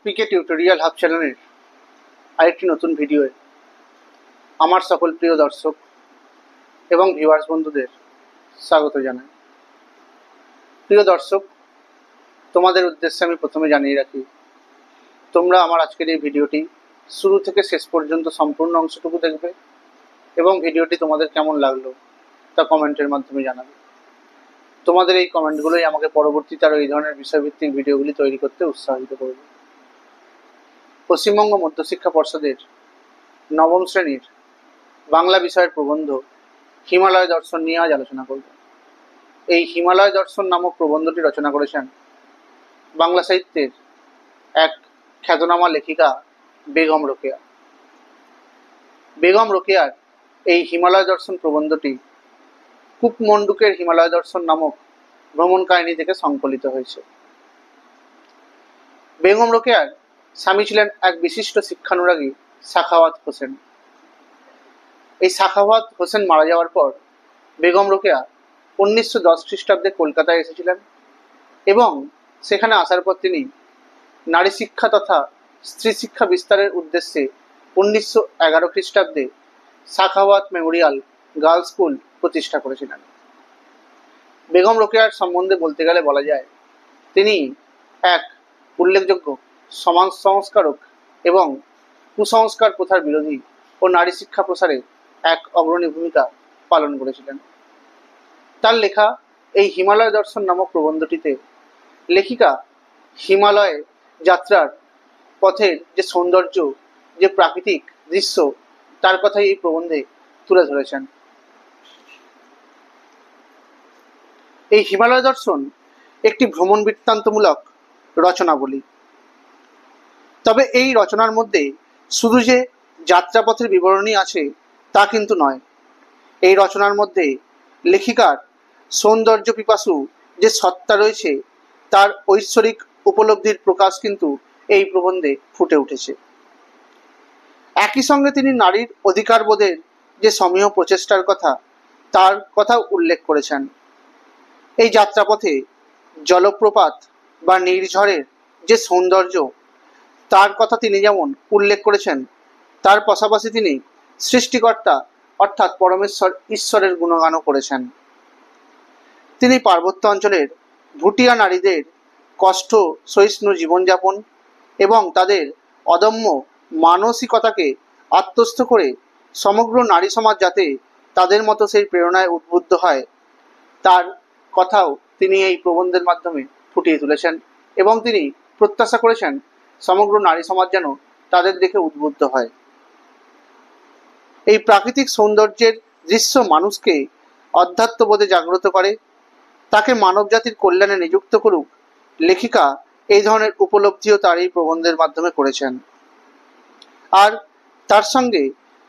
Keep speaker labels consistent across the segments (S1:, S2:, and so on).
S1: পিকে tutorial hub চ্যানেলের আরেকটি নতুন ভিডিওয়ে আমার সকল প্রিয় দর্শক এবং ভিউয়ার্স বন্ধুদের স্বাগত জানাই। প্রিয় দর্শক, তোমাদের উদ্দেশ্যে আমি প্রথমে জানিয়ে রাখি, তোমরা আমার আজকের এই ভিডিওটি শুরু থেকে শেষ পর্যন্ত সম্পূর্ণ অংশটুকু দেখবে এবং ভিডিওটি তোমাদের কেমন লাগলো তা কমেন্টের মাধ্যমে জানাবে। তোমাদের এই কমেন্টগুলোই আমাকে পরবর্তীতে আরও এই ধরনের বিষয়ভিত্তিক ভিডিওগুলি তৈরি করতে উৎসাহিত করবে। পশ্চিমবঙ্গ মধ্যশিক্ষা পর্ষদের নবম শ্রেণীর বাংলা বিষয়ের প্রবন্ধ হিমালয় দর্শন নিয়ে আজ আলোচনা করব। এই হিমালয় দর্শন নামক প্রবন্ধটি রচনা করেছেন বাংলা সাহিত্যের এক খ্যাতনামা লেখিকা বেগম রোকেয়া। বেগম রোকেয়ার এই হিমালয় দর্শন প্রবন্ধটি কুকমন্ডুকের হিমালয় দর্শন নামক ভ্রমণ কাহিনী থেকে সংকলিত হয়েছে। বেগম রোকেয়ার স্বামী ছিলেন এক বিশিষ্ট শিক্ষানুরাগী সাখাওয়াত হোসেন। এই সাখাওয়াত হোসেন মারা যাওয়ার পর বেগম রোকেয়া 1910 খ্রিস্টাব্দে কলকাতায় এসেছিলেন এবং সেখানে আসার পর তিনি নারী শিক্ষা তথা স্ত্রী শিক্ষা বিস্তারের উদ্দেশ্যে 1911 খ্রিস্টাব্দে সাখাওয়াত মেমোরিয়াল গার্লস স্কুল প্রতিষ্ঠা করেছিলেন। বেগম রোকেয়ার সম্বন্ধে বলতে গেলে বলা যায়, তিনি এক উল্লেখযোগ্য সমাজ সংস্কারক এবং কুসংস্কার প্রথার বিরোধী ও নারী শিক্ষা প্রসারে এক অগ্রণী ভূমিকা পালন করেছিলেন। তার লেখা এই হিমালয় দর্শন নামক প্রবন্ধটিতে লেখিকা হিমালয়ে যাত্রার পথের যে সৌন্দর্য, যে প্রাকৃতিক দৃশ্য, তার কথাই এই প্রবন্ধে তুলে ধরেছেন। এই হিমালয় দর্শন একটি ভ্রমণ বৃত্তান্তমূলক রচনাবলী। তবে এই রচনার মধ্যে শুধু যে যাত্রাপথের বিবরণী আছে তা কিন্তু নয়। এই রচনার মধ্যে লেখিকার সৌন্দর্য পিপাসু যে সত্তা রয়েছে তার ঐশ্বরিক উপলব্ধির প্রকাশ কিন্তু এই প্রবন্ধে ফুটে উঠেছে। একই সঙ্গে তিনি নারীর অধিকারবোধের যে সমীহ প্রচেষ্টার কথা, তার কথা উল্লেখ করেছেন। এই যাত্রাপথে জলপ্রপাত বা নির্ঝরের যে সৌন্দর্য, তার কথা তিনি যেমন উল্লেখ করেছেন, তার পাশাপাশি তিনি সৃষ্টিকর্তা অর্থাৎ পরমেশ্বর ঈশ্বরের গুণগানও করেছেন। তিনি পার্বত্য অঞ্চলের ভুটিয়া নারীদের কষ্ট সহিষ্ণু জীবনযাপন এবং তাদের অদম্য মানসিকতাকে আত্মস্থ করে সমগ্র নারী সমাজ যাতে তাদের মতো সেই প্রেরণায় উদ্বুদ্ধ হয়, তার কথাও তিনি এই প্রবন্ধের মাধ্যমে ফুটিয়ে তুলেছেন এবং তিনি প্রত্যাশা করেছেন সমগ্র নারী সমাজ যেন তাদের দেখে উদ্বুদ্ধ হয়। এই প্রাকৃতিক সৌন্দর্যের দৃশ্য মানুষকে অধ্যাত্মবোধে জাগ্রত করে, তাকে মানব জাতির কল্যাণে নিযুক্ত করুক। লেখিকা এই ধরনের উপলব্ধিও তার এই প্রবন্ধের মাধ্যমে করেছেন। আর তার সঙ্গে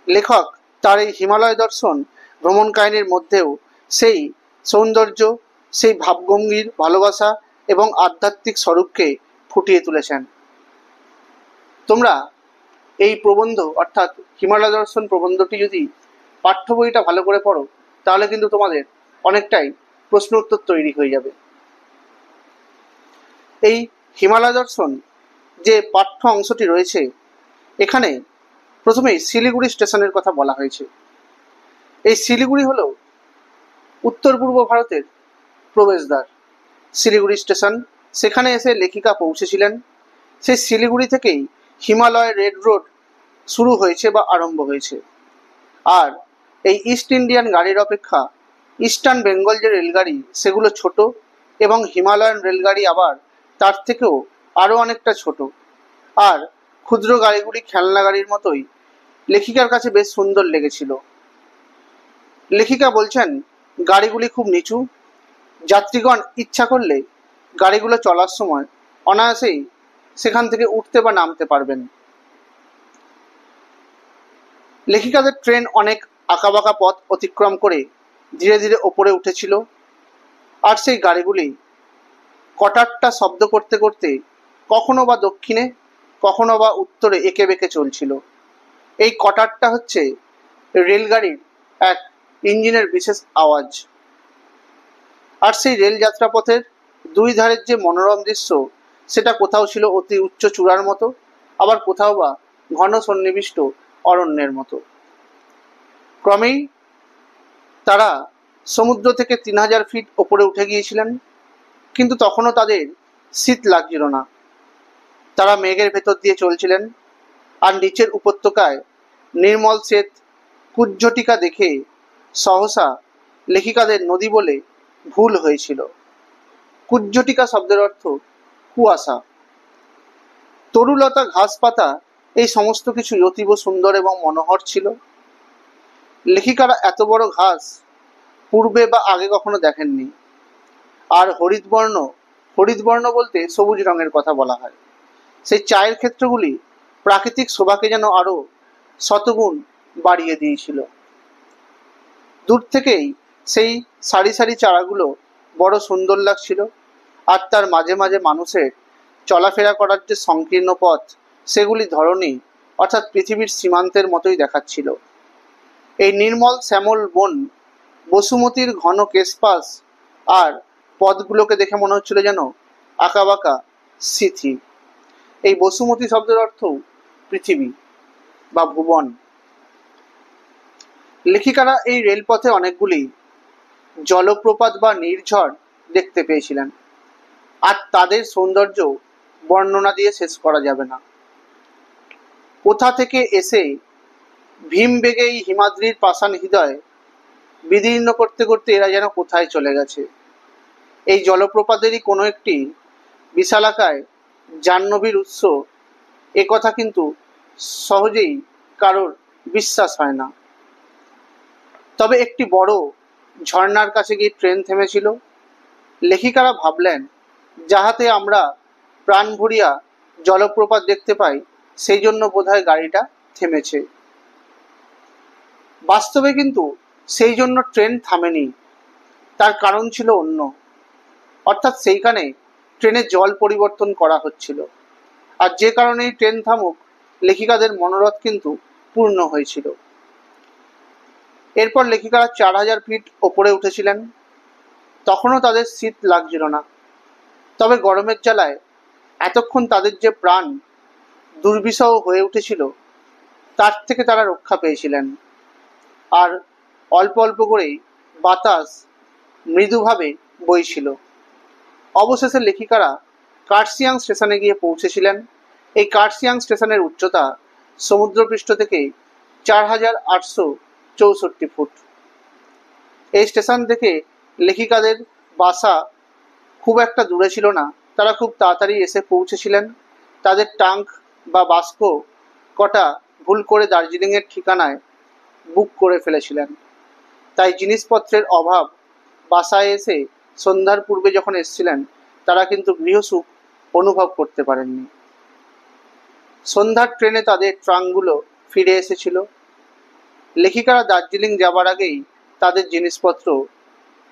S1: লেখক তার এই হিমালয় দর্শন ভ্রমণ কাহিনীর মধ্যেও সেই সৌন্দর্য, সেই ভাবভঙ্গির ভালোবাসা এবং আধ্যাত্মিক স্বরূপকে ফুটিয়ে তুলেছেন। তোমরা এই প্রবন্ধ অর্থাৎ হিমালয় দর্শন প্রবন্ধটি যদি পাঠ্য বইটা ভালো করে পড়ো, তাহলে কিন্তু তোমাদের অনেকটাই প্রশ্ন উত্তর তৈরি হয়ে যাবে। এই হিমালয় দর্শন যে পাঠ্য অংশটি রয়েছে, এখানে প্রথমেই শিলিগুড়ি স্টেশনের কথা বলা হয়েছে। এই শিলিগুড়ি হলো উত্তর পূর্ব ভারতের প্রবেশদ্বার। শিলিগুড়ি স্টেশন, সেখানে এসে লেখিকা পৌঁছেছিলেন। সেই শিলিগুড়ি থেকেই হিমালয় রেড রোড শুরু হয়েছে বা আরম্ভ হয়েছে। আর এই ইস্ট ইন্ডিয়ান গাড়ির অপেক্ষা ইস্টার্ন বেঙ্গল যে রেলগাড়ি, সেগুলো ছোট এবং হিমালয়ান রেলগাড়ি আবার তার থেকেও আরও অনেকটা ছোট। আর ক্ষুদ্র গাড়িগুলি খেলনা গাড়ির মতোই লেখিকার কাছে বেশ সুন্দর লেগেছিল। লেখিকা বলছেন, গাড়িগুলি খুব নিচু, যাত্রীগণ ইচ্ছা করলে গাড়িগুলো চলার সময় অনায়াসেই সেখান থেকে উঠতে বা নামতে পারবেন। লেখিকাদের ট্রেন অনেক আঁকাবাঁকা পথ অতিক্রম করে ধীরে ধীরে ওপরে উঠেছিল, আর সেই গাড়িগুলি কটারটা শব্দ করতে করতে কখনো বা দক্ষিণে কখনো বা উত্তরে এঁকে বেঁকে চলছিল। এই কটারটা হচ্ছে রেলগাড়ির এক ইঞ্জিনের বিশেষ আওয়াজ। আর সেই রেল যাত্রাপথের দুই ধারের যে মনোরম দৃশ্য, সেটা কোথাও ছিল অতি উচ্চ চূড়ার মতো, আবার কোথাও বা ঘন সন্নিবিষ্ট অরণ্যের মতো। ক্রমেই তারা সমুদ্র থেকে 3000 ফিট ওপরে উঠে গিয়েছিলেন, কিন্তু তখনও তাদের শীত লাগছিল না। তারা মেঘের ভেতর দিয়ে চলছিলেন, আর নিচের উপত্যকায় নির্মল শ্বেত কুজ্ঝটিকা দেখে সহসা লেখিকাদের নদী বলে ভুল হয়েছিল। কুজ্ঝটিকা শব্দের অর্থ কুয়াশা। তরুলতা, ঘাসপাতা, এই সমস্ত কিছুই অতীব সুন্দর এবং মনোহর ছিল। লেখিকারা এত বড় ঘাস পূর্বে বা আগে কখনো দেখেননি। আর হরিতবর্ণ বলতে সবুজ রঙের কথা বলা হয়। সেই চায়ের ক্ষেত্রগুলি প্রাকৃতিক শোভাকে যেন আরো শতগুণ বাড়িয়ে দিয়েছিল। দূর থেকেই সেই সারি সারি চারাগুলো বড় সুন্দর লাগছিল, আর তার মাঝে মাঝে মানুষের চলাফেরা করার যে সংকীর্ণ পথ, সেগুলি ধরনী অর্থাৎ পৃথিবীর সীমান্তের মতোই দেখাচ্ছিল। এই নির্মল শ্যামল বন, বসুমতীর ঘন কেশপাশ আর পথগুলোকে দেখে মনে হচ্ছিল যেন আঁকাবাঁকা সিথি। এই বসুমতী শব্দের অর্থ পৃথিবী বা ভুবন। লেখিকারা এই রেলপথে অনেকগুলি জলপ্রপাত বা নির্ঝর দেখতে পেয়েছিলেন, আর তাদের সৌন্দর্য বর্ণনা দিয়ে শেষ করা যাবে না। কোথা থেকে এসে ভীম বেগে এই হিমাদ্রির পাষাণ হৃদয় বিদীর্ণ করতে করতে এরা যেন কোথায় চলে গেছে। এই জলপ্রপাতেরই কোনো একটি বিশালাকায় জাহ্নবীর উৎস, এ কথা কিন্তু সহজেই কারোর বিশ্বাস হয় না। তবে একটি বড় ঝর্ণার কাছে গিয়ে ট্রেন থেমেছিল। লেখিকারা ভাবলেন, যাহাতে আমরা প্রাণ ভরিয়া জলপ্রপাত দেখতে পাই, সেই জন্য বোধহয় গাড়িটা থেমেছে। বাস্তবে কিন্তু সেই জন্য ট্রেন থামেনি, তার কারণ ছিল অন্য। অর্থাৎ সেইখানে ট্রেনের জল পরিবর্তন করা হচ্ছিল, আর যে কারণেই ট্রেন থামুক, লেখিকাদের মনোরথ কিন্তু পূর্ণ হয়েছিল। এরপর লেখিকারা 4000 ফিট ওপরে উঠেছিলেন। তখনও তাদের শীত লাগছিল না, তবে গরমের জ্বালায় এতক্ষণ তাদের যে প্রাণ দুর্বিষহ হয়ে উঠেছিল, তার থেকে তারা রক্ষা পেয়েছিলেন। আর অল্প অল্প করেই বাতাস মৃদুভাবে বইছিল। অবশেষে লেখিকারা কার্সিয়াং স্টেশনে গিয়ে পৌঁছেছিলেন। এই কার্সিয়াং স্টেশনের উচ্চতা সমুদ্রপৃষ্ঠ থেকে 4864 ফুট। এই স্টেশন থেকে লেখিকাদের বাসা খুব একটা দূরে ছিল না, তারা খুব তাড়াতাড়ি এসে পৌঁছেছিলেন। তাদের ট্রাঙ্ক বা বাস্ক কটা ভুল করে দার্জিলিংয়ের ঠিকানায় বুক করে ফেলেছিলেন, তাই জিনিসপত্রের অভাব। বাসায় এসে সন্ধ্যার পূর্বে যখন এসেছিলেন, তারা কিন্তু গৃহসুখ অনুভব করতে পারেননি। সন্ধ্যার ট্রেনে তাদের ট্রাঙ্কগুলো ফিরে এসেছিল। লেখিকারা দার্জিলিং যাবার আগেই তাদের জিনিসপত্র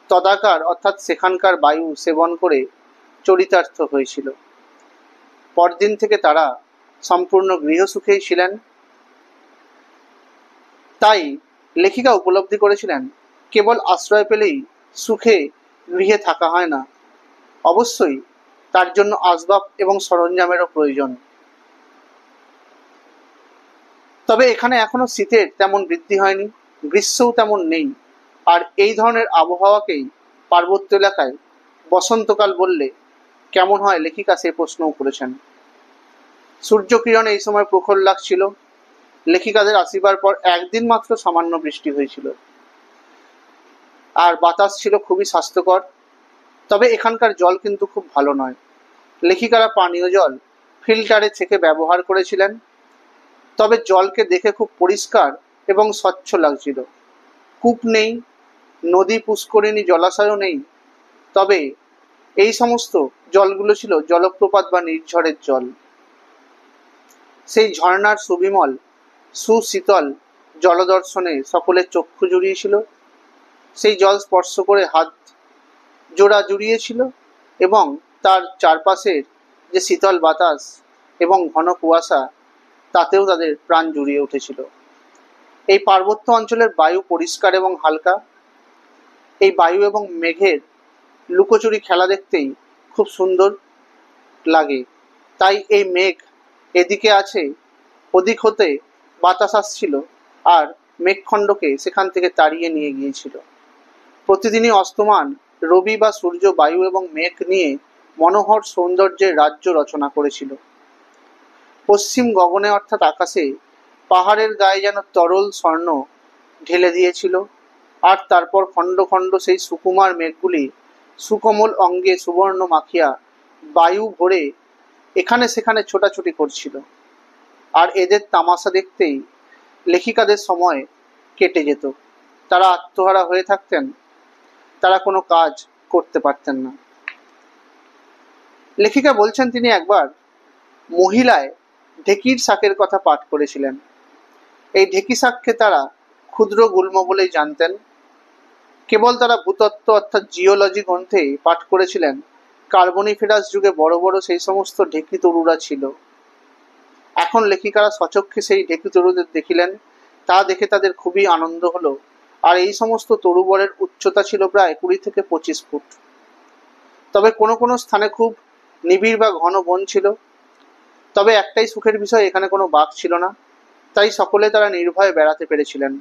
S1: তদাকার অর্থাৎ সেখানকার বায়ু সেবন করে চরিতার্থ হয়েছিল। পরদিন থেকে তারা সম্পূর্ণ গৃহসুখেই ছিলেন। তাই লেখিকা উপলব্ধি করেছিলেন, কেবল আশ্রয় পেলেই সুখে গৃহে থাকা হয় না, অবশ্যই তার জন্য আসবাব এবং সরঞ্জামেরও প্রয়োজন। তবে এখানে এখনো শীতের তেমন বৃদ্ধি হয়নি, গ্রীষ্মও তেমন নেই, আর এই ধরনের আবহাওয়াকেই পার্বত্য এলাকায় বসন্তকাল বললে কেমন হয়, লেখিকা সে প্রশ্নও করেছেন। সূর্যকিরণ এই সময় প্রখর লাগছিল। লেখিকাদের আসিবার পর একদিন মাত্র সামান্য বৃষ্টি হয়েছিল, আর বাতাস ছিল খুবই স্বাস্থ্যকর। তবে এখানকার জল কিন্তু খুব ভালো নয়। লেখিকারা পানীয় জল ফিল্টারে ছেঁকে ব্যবহার করেছিলেন, তবে জলকে দেখে খুব পরিষ্কার এবং স্বচ্ছ লাগছিল। কূপ নেই, নদী, পুষ্করিণী, জলাশয়ও নেই, তবে এই সমস্ত জলগুলো ছিল জলপ্রপাত বা নির্ঝরের জল। সেই ঝর্ণার সুবিমল সুশীতল জলদর্শনে সকলের চক্ষু জুড়িয়েছিল। সেই জল স্পর্শ করে হাত জোড়া জুড়িয়েছিল, এবং তার চারপাশের যে শীতল বাতাস এবং ঘন কুয়াশা, তাতেও তাদের প্রাণ জুড়িয়ে উঠেছিল। এই পার্বত্য অঞ্চলের বায়ু পরিষ্কার এবং হালকা। এই বায়ু এবং মেঘের লুকোচুরি খেলা দেখতেই খুব সুন্দর লাগে। তাই এই মেঘ এদিকে আছে, ওদিক হতে বাতাস আসছিল আর মেঘখণ্ডকে সেখান থেকে তাড়িয়ে নিয়ে গিয়েছিল। প্রতিদিনই অস্তমান রবি বা সূর্য বায়ু এবং মেঘ নিয়ে মনোহর সৌন্দর্যের রাজ্য রচনা করেছিল। পশ্চিম গগনে অর্থাৎ আকাশে পাহাড়ের গায়ে যেন তরল স্বর্ণ ঢেলে দিয়েছিল, আর তারপর খণ্ড খণ্ড সেই সুকুমার মেঘগুলি সুকোমল অঙ্গে সুবর্ণ মাখিয়া বায়ু ভরে এখানে সেখানে ছোটাছুটি করছিল। আর এদের তামাশা দেখতেই লেখিকাদের সময় কেটে যেত। তারা আত্মহারা হয়ে থাকতেন, তারা কোনো কাজ করতে পারতেন না। লেখিকা বলছেন তিনি একবার মহিলায় ঢেকির শাকের কথা পাঠ করেছিলেন। এই ঢেকি শাককে তারা ক্ষুদ্র গুল্ম বলেই জানতেন। কেবল তারা ভূতত্ত্ব অর্থাৎ জিওলজি গ্রন্থে পাঠ করেছিলেন কার্বনিফেরাস যুগে বড় বড় সেই সমস্ত ঢেকি তরুরা ছিল। এখন লেখিকারা স্বচক্ষে সেই ঢেকি তরুদের দেখিলেন, তা দেখে তাদের খুবই আনন্দ হলো। আর এই সমস্ত তরুবরের উচ্চতা ছিল প্রায় 20 থেকে 25 ফুট। তবে কোনো কোনো স্থানে খুব নিবিড় বা ঘন বন ছিল। তবে একটাই সুখের বিষয়, এখানে কোনো বাঘ ছিল না, তাই সকলে তারা নির্ভয়ে বেড়াতে পেরেছিলেন।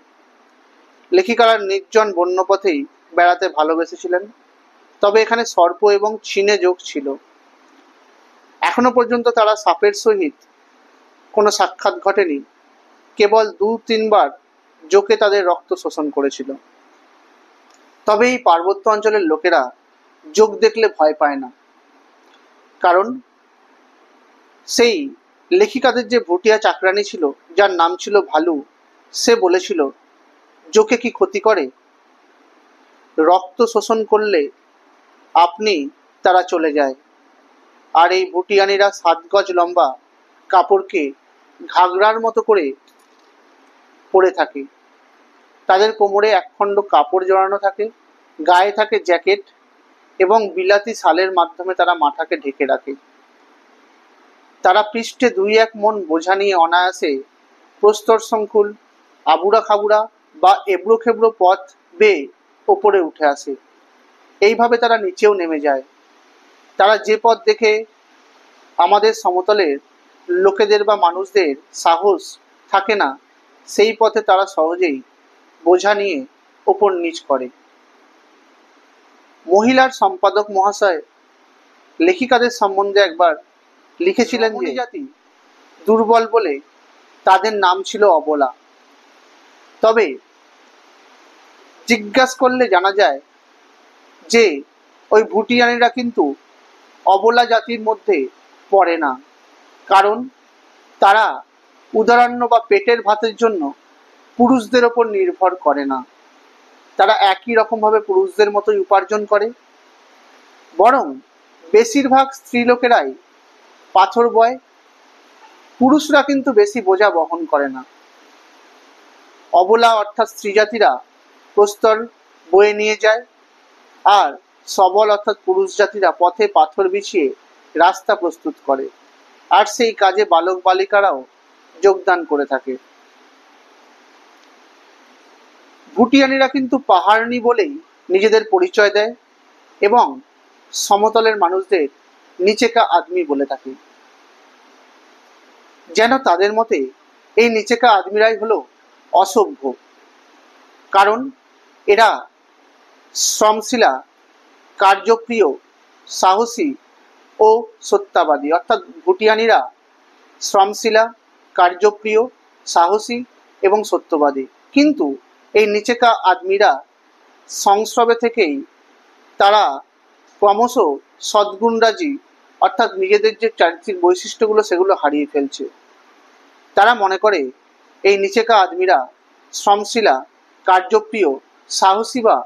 S1: লেখিকারা নির্জন বন্যপথেই বেড়াতে ভালোবেসেছিলেন। তবে এখানে সর্প এবং চিনে যোগ ছিল। এখনো পর্যন্ত তারা সাপের সহিত কোনো সাক্ষাৎ ঘটেনি, কেবল 2-3 বার জোকে তাদের রক্ত শোষণ করেছিল। তবে এই পার্বত্য অঞ্চলের লোকেরা যোগ দেখলে ভয় পায় না, কারণ সেই লেখিকাদের যে ভুটিয়া চাকরানি ছিল, যার নাম ছিল ভালু, সে বলেছিল জোকে কি ক্ষতি করে, রক্ত শোষণ করলে আপনি তারা চলে যায়। আর এই ভুটিয়ানিরা 7 গজ লম্বা কাপড়কে ঘাগরার মতো করে পরে থাকে। তাদের কোমরে একখণ্ড কাপড় জড়ানো থাকে, গায়ে থাকে জ্যাকেট এবং বিলাতি শালের মাধ্যমে তারা মাথাকে ঢেকে রাখে। তারা পৃষ্ঠে 2-1 মণ বোঝা নিয়ে অনায়াসে প্রস্তর সংকুল, আবুড়া খাবুড়া বা এবড়ো খেবড়ো পথ বেয়ে ওপরে উঠে আসে। এইভাবে তারা নিচেও নেমে যায়। তারা যে পথ দেখে আমাদের সমতলের লোকেদের বা মানুষদের সাহস থাকে না, সেই পথে তারা সহজেই বোঝা নিয়ে ওপর নিচ করে। মহিলার সম্পাদক মহাশয় লেখিকাদের সম্বন্ধে একবার লিখেছিলেন যে জাতি দুর্বল বলে তাদের নাম ছিল অবলা। তবে জিজ্ঞাসা করলে জানা যায় যে ওই ভুটিয়ানিরা কিন্তু অবলা জাতির মধ্যে পড়ে না, কারণ তারা উদারান্ন বা পেটের ভাতের জন্য পুরুষদের ওপর নির্ভর করে না। তারা একই রকমভাবে পুরুষদের মতোই উপার্জন করে, বরং বেশিরভাগ স্ত্রীলোকেরাই পাথর বয়, পুরুষরা কিন্তু বেশি বোঝা বহন করে না। অবলা অর্থাৎ স্ত্রী জাতিরা প্রস্তর বয়ে নিয়ে যায়, আর সবল অর্থাৎ পুরুষ জাতিরা পথে পাথর বিছিয়ে রাস্তা প্রস্তুত করে, আর সেই কাজে বালক বালিকারাও যোগদান করে থাকে। ভুটিয়ানিরা কিন্তু পাহাড়নি বলেই নিজেদের পরিচয় দেয় এবং সমতলের মানুষদের নিচেকা আদমি বলে থাকে। যেন তাদের মতে এই নিচেকা আদমিরাই হলো অসভ্য, কারণ এরা শ্রমশীলা, কার্যপ্রিয়, সাহসী ও সত্যবাদী। অর্থাৎ ভুটিয়ানিরা শ্রমশীলা, কার্যপ্রিয়, সাহসী এবং সত্যবাদী, কিন্তু এই নিচেকা আদমিরা সংস্রবে থেকেই তারা ক্রমশ সদ্গুণরাজি অর্থাৎ নিজেদের যে চারিত্রিক বৈশিষ্ট্যগুলো সেগুলো হারিয়ে ফেলছে। তারা মনে করে এই নিচেকা আদমিরা শ্রমশীলা, কার্যপ্রিয়, সাহসী বা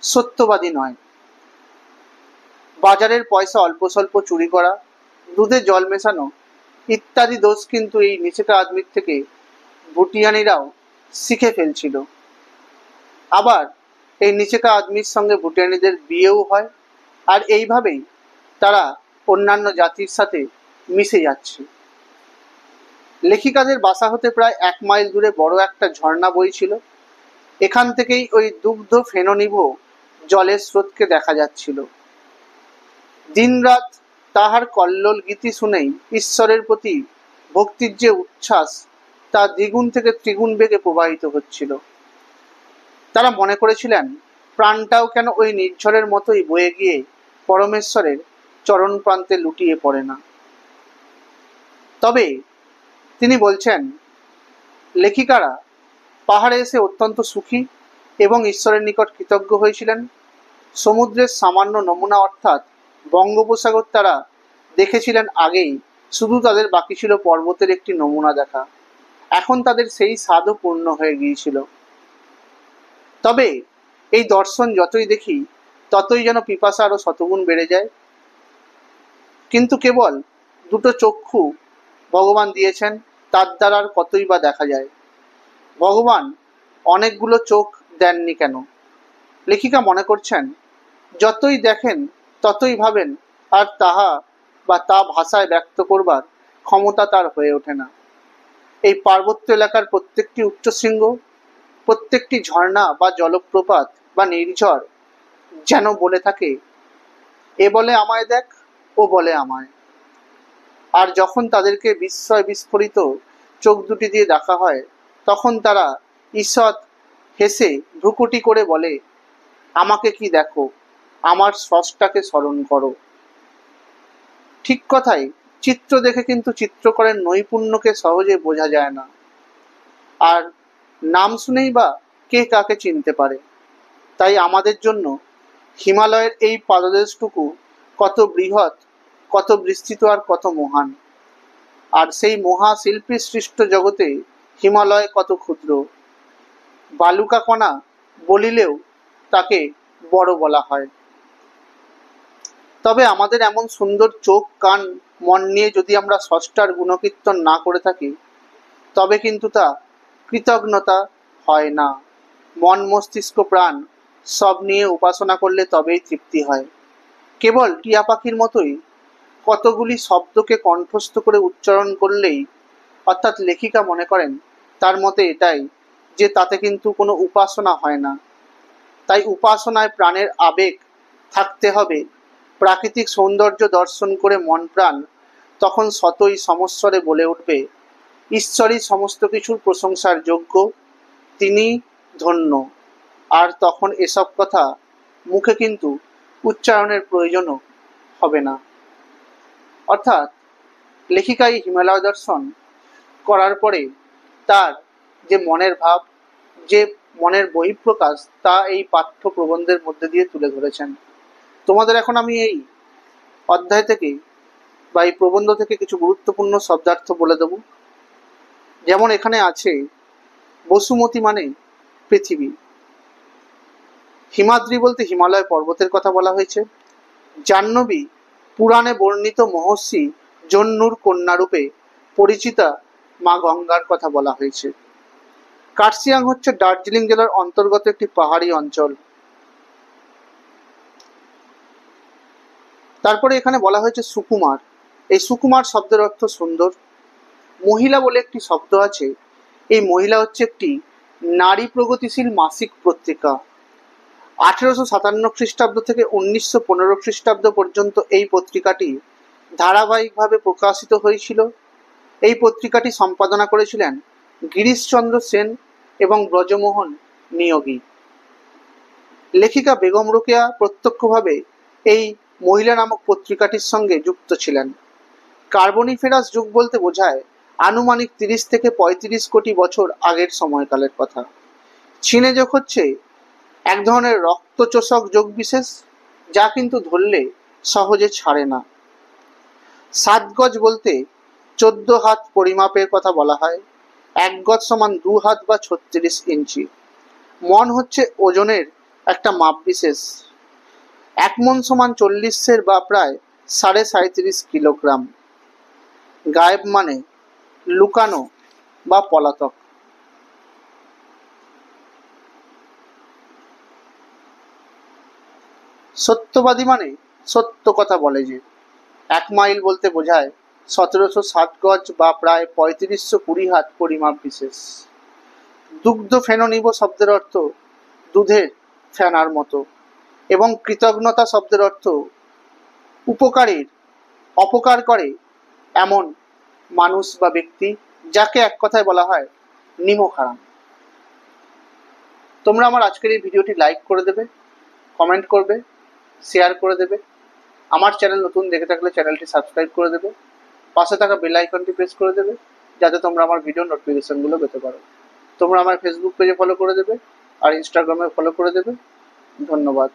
S1: সত্যবাদী নয়। বাজারের পয়সা অল্প স্বল্প চুরি করা, দুধে জল মেশানো ইত্যাদি দোষ কিন্তু এই নিচেকা আদমির থেকে ভুটিয়ানিরাও শিখে ফেলছিল। আবার এই নিচেকা আদমির সঙ্গে ভুটিয়ানিদের বিয়েও হয়, আর এইভাবেই তারা অন্যান্য জাতির সাথে মিশে যাচ্ছে। লেখিকাদের বাসা হতে প্রায় 1 মাইল দূরে বড় একটা ঝর্ণা বইছিল। এখান থেকেই ওই দুগ্ধ ফেননিভ জলের স্রোতকে দেখা যাচ্ছিল। দিনরাত তাহার কল্লোল গীতি শুনেই ঈশ্বরের প্রতি ভক্তির যে উচ্ছ্বাস তা দ্বিগুণ থেকে ত্রিগুণ বেগে প্রবাহিত হচ্ছিল। তারা মনে করেছিলেন প্রাণটাও কেন ওই নির্ঝরের মতোই বয়ে গিয়ে পরমেশ্বরের চরণ প্রান্তে লুটিয়ে পড়ে না। তবে তিনি বলছেন, লেখিকারা পাহাড়ে এসে অত্যন্ত সুখী এবং ঈশ্বরের নিকট কৃতজ্ঞ হয়েছিলেন। সমুদ্রের সামান্য নমুনা অর্থাৎ বঙ্গোপসাগর তারা দেখেছিলেন আগেই, শুধু তাদের বাকি ছিল পর্বতের একটি নমুনা দেখা। এখন তাদের সেই স্বাদও পূর্ণ হয়ে গিয়েছিল। তবে এই দর্শন যতই দেখি ততই যেন পিপাসা আরো শতগুণ বেড়ে যায়। কিন্তু কেবল দুটো চক্ষু ভগবান দিয়েছেন, তার দ্বারা আর কতই বা দেখা যায়। ভগবান অনেকগুলো চোখ দেননি কেন? লেখিকা মনে করছেন, যতই দেখেন ততই ভাবেন, আর তাহা বা তা ভাষায় ব্যক্ত করবার ক্ষমতা তার হয়ে ওঠে না। এই পার্বত্য এলাকার প্রত্যেকটি উচ্চশৃঙ্গ, প্রত্যেকটি ঝর্ণা বা জলপ্রপাত বা নির্ঝর যেন বলে থাকে, এ বলে আমায় দেখ, ও বলে আমায়। আর যখন তাদেরকে বিস্ময় বিস্ফোরিত চোখ দুটি দিয়ে দেখা হয়, তখন তারা ঈষৎ হেসে ভ্রুকুটি করে বলে, আমাকে কি দেখো, আমার স্রষ্টাকে স্মরণ করো। ঠিক কথাই, চিত্র দেখে কিন্তু চিত্রকরের নৈপুণ্যকে সহজে বোঝা যায় না। আর নাম শুনেই বা কে কাকে চিনতে পারে। তাই আমাদের জন্য হিমালয়ের এই পাদদেশটুকু কত বৃহৎ, কত বিস্তৃত আর কত মহান। আর সেই মহাশিল্পী সৃষ্ট জগতে হিমালয় কত ক্ষুদ্র। বালুকা কণা বলিলেও তাকে বড় বলা হয়। তবে আমাদের এমন সুন্দর চোখ, কান, মন নিয়ে যদি আমরা স্রষ্টার গুণকীর্তন না করে থাকি, তবে কিন্তু তা কৃতজ্ঞতা হয় না। মন, মস্তিষ্ক, প্রাণ সব নিয়ে উপাসনা করলে তবেই তৃপ্তি হয়। কেবল টিয়া পাখির মতোই কতগুলি শব্দকে কণ্ঠস্থ করে উচ্চারণ করলেই, অর্থাৎ লেখিকা মনে করেন তার মতে এটাই, যে তাতে কিন্তু কোনো উপাসনা হয় না। তাই উপাসনায় প্রাণের আবেগ থাকতে হবে। প্রাকৃতিক সৌন্দর্য দর্শন করে মন প্রাণ তখন শতই সমস্বরে বলে উঠবে, ঈশ্বরই সমস্ত কিছুর প্রশংসার যোগ্য, তিনি ধন্য। আর তখন এসব কথা মুখে কিন্তু উচ্চারণের প্রয়োজনও হবে না। অর্থাৎ লেখিকা এই হিমালয় দর্শন করার পরে তার যে মনের ভাব, যে মনের বহিঃপ্রকাশ, তা এই পাঠ্য প্রবন্ধের মধ্যে দিয়ে তুলে ধরেছেন। তোমাদের এখন আমি এই অধ্যায় থেকে বা এই প্রবন্ধ থেকে কিছু গুরুত্বপূর্ণ শব্দার্থ বলে দেব। যেমন এখানে আছে, বসুমতী মানে পৃথিবী। হিমাদ্রি বলতে হিমালয় পর্বতের কথা বলা হয়েছে। জাহ্নবী পুরাণে বর্ণিত মহর্ষি জন্নুর কন্যারূপে পরিচিতা মা গঙ্গার কথা বলা হয়েছে। কার্শিয়াং হচ্ছে দার্জিলিং জেলার অন্তর্গত একটি পাহাড়ি অঞ্চল। তারপরে এখানে বলা হয়েছে সুকুমার। এই সুকুমার শব্দের অর্থ সুন্দর। মহিলা বলে একটি শব্দ আছে। এই মহিলা হচ্ছে একটি নারী প্রগতিশীল মাসিক পত্রিকা। 1857 খ্রিস্টাব্দ থেকে 1915 খ্রিস্টাব্দ পর্যন্ত এই পত্রিকাটি ধারাবাহিকভাবে প্রকাশিত হয়েছিল। এই পত্রিকাটি সম্পাদনা করেছিলেন গিরিশচন্দ্র সেন এবং ব্রজমোহন নিয়োগী। লেখিকা বেগম রোকেয়া প্রত্যক্ষভাবে এই মহিলা নামক পত্রিকাটির সঙ্গে যুক্ত ছিলেন। কার্বনিফেরাস যুগ বলতে বোঝায় আনুমানিক 30 থেকে 35 কোটি বছর আগের সময়কালের কথা। চীনে যোগ হচ্ছে এক ধরনের রক্তচোষক যোগ বিশেষ, যা কিন্তু ধরলে সহজে ছাড়ে না। 7 গজ বলতে 14 হাত পরিমাপের কথা বলা হয়। 1 গজ সমান 2 হাত বা 36 ইঞ্চি। মন হচ্ছে ওজনের একটা মাপ বিশেষ। 1 মন সমান 40 বা প্রায় 37.5 কিলোগ্রাম। গায়েব মানে লুকানো বা পলাতক। সত্যবাদী মানে সত্য কথা বলে যে। 1 মাইল বলতে বোঝায় 1707 গজ বা প্রায় 3520 হাত পরিমাপ বিশেষ। দুগ্ধ ফেননিব শব্দের অর্থ দুধের ফেনার মতো, এবং কৃতজ্ঞতা শব্দের অর্থ উপকারীর অপকার করে এমন মানুষ বা ব্যক্তি যাকে এক কথায় বলা হয় নিমকহারাম। তোমরা আমার আজকের এই ভিডিওটি লাইক করে দেবে, কমেন্ট করবে, শেয়ার করে দেবে। আমার চ্যানেল নতুন দেখে থাকলে চ্যানেলটি সাবস্ক্রাইব করে দেবে, পাশে থাকা বেল আইকনটি প্রেস করে দেবে যাতে তোমরা আমার ভিডিও নোটিফিকেশনগুলো পেতে পারো। তোমরা আমার ফেসবুক পেজে ফলো করে দেবে আর ইনস্টাগ্রামে ফলো করে দেবে। ধন্যবাদ।